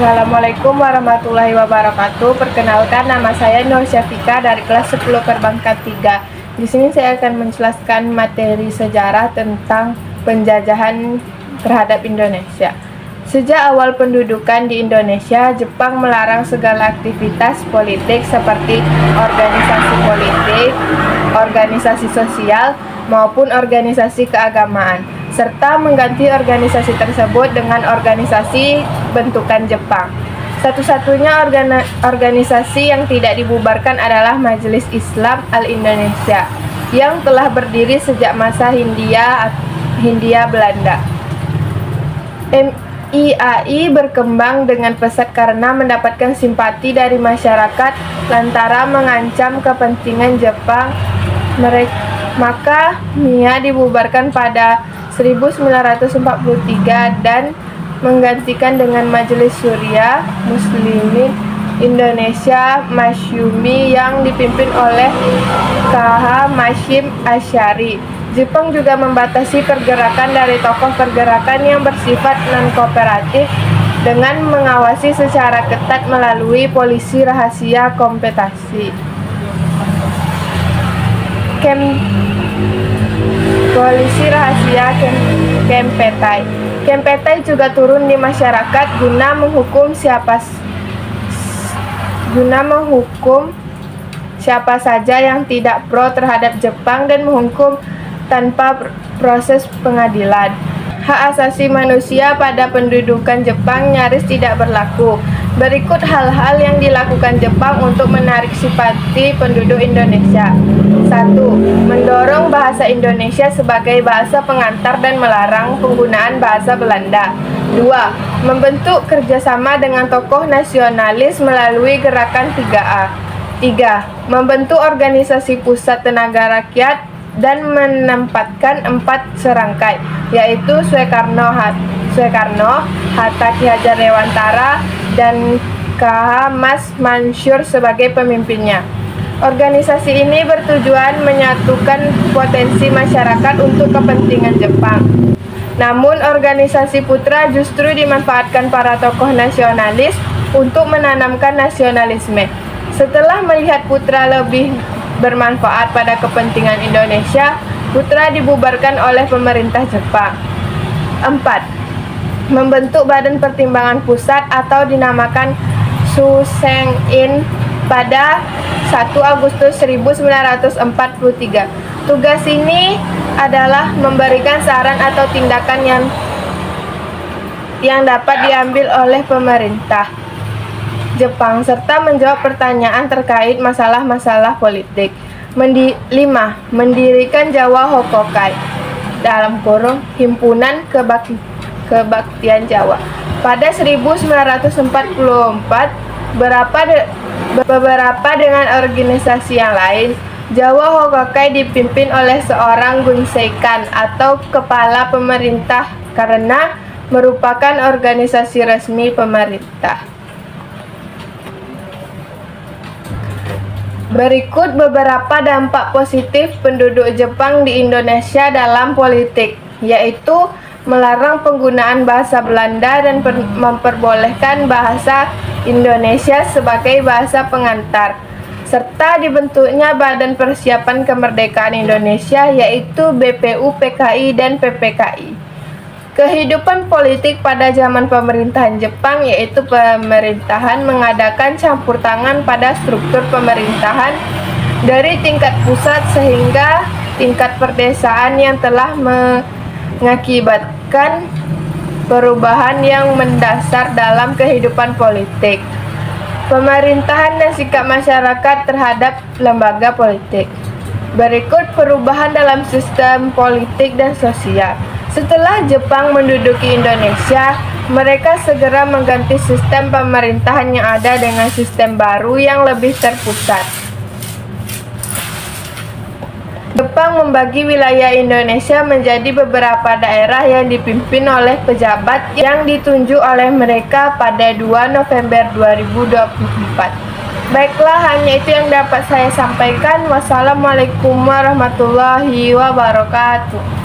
Assalamualaikum warahmatullahi wabarakatuh. Perkenalkan, nama saya Nur Syafika dari kelas 10 Perbankan 3. Di sini saya akan menjelaskan materi sejarah tentang penjajahan terhadap Indonesia. Sejak awal pendudukan di Indonesia, Jepang melarang segala aktivitas politik seperti organisasi politik, organisasi sosial, maupun organisasi keagamaan, serta mengganti organisasi tersebut dengan organisasi bentukan Jepang. Satu-satunya organisasi yang tidak dibubarkan adalah Majelis Islam Al-Indonesia yang telah berdiri sejak masa Hindia Belanda. MIAI berkembang dengan pesat karena mendapatkan simpati dari masyarakat lantaran mengancam kepentingan Jepang. Maka MIA dibubarkan pada 1943 dan menggantikan dengan Majelis Syuriah Muslimin Indonesia Masyumi yang dipimpin oleh KH Hashim Asy'ari. Jepang juga membatasi pergerakan dari tokoh pergerakan yang bersifat non-kooperatif dengan mengawasi secara ketat melalui polisi rahasia kompetasi. Polisi rahasia Kempetai. Kempetai juga turun di masyarakat guna menghukum siapa saja yang tidak pro terhadap Jepang dan menghukum tanpa proses pengadilan. Hak asasi manusia pada pendudukan Jepang nyaris tidak berlaku. Berikut hal-hal yang dilakukan Jepang untuk menarik simpati penduduk Indonesia. 1. Mendorong bahasa Indonesia sebagai bahasa pengantar dan melarang penggunaan bahasa Belanda. 2. Membentuk kerjasama dengan tokoh nasionalis melalui gerakan 3A. 3. Membentuk organisasi pusat tenaga rakyat dan menempatkan 4 serangkai, yaitu Soekarno, Hatta Ki Hajar Dewantara, dan KH Mas Mansur sebagai pemimpinnya. Organisasi ini bertujuan menyatukan potensi masyarakat untuk kepentingan Jepang. Namun organisasi putra justru dimanfaatkan para tokoh nasionalis untuk menanamkan nasionalisme. Setelah melihat putra lebih bermanfaat pada kepentingan Indonesia, putra dibubarkan oleh pemerintah Jepang. 4. Membentuk Badan Pertimbangan Pusat atau dinamakan Susein pada 1 Agustus 1943. Tugas ini adalah memberikan saran atau tindakan yang dapat diambil oleh pemerintah Jepang serta menjawab pertanyaan terkait masalah-masalah politik. 5. Mendirikan Jawa Hokokai (Himpunan Kebaktian Jawa). Pada 1944, beberapa dengan organisasi yang lain, Jawa Hokokai dipimpin oleh seorang Gunseikan atau kepala pemerintah karena merupakan organisasi resmi pemerintah. Berikut beberapa dampak positif penduduk Jepang di Indonesia dalam politik, yaitu melarang penggunaan bahasa Belanda dan memperbolehkan bahasa Indonesia sebagai bahasa pengantar, serta dibentuknya Badan Persiapan Kemerdekaan Indonesia, yaitu BPU, PKI, dan PPKI. Kehidupan politik pada zaman pemerintahan Jepang, yaitu pemerintahan mengadakan campur tangan pada struktur pemerintahan dari tingkat pusat sehingga tingkat perdesaan yang telah mengakibatkan perubahan yang mendasar dalam kehidupan politik, pemerintahan dan sikap masyarakat terhadap lembaga politik. Berikut perubahan dalam sistem politik dan sosial. Setelah Jepang menduduki Indonesia, mereka segera mengganti sistem pemerintahan yang ada dengan sistem baru yang lebih terpusat. Jepang membagi wilayah Indonesia menjadi beberapa daerah yang dipimpin oleh pejabat yang ditunjuk oleh mereka pada 2 November 2024. Baiklah, hanya itu yang dapat saya sampaikan. Wassalamualaikum warahmatullahi wabarakatuh.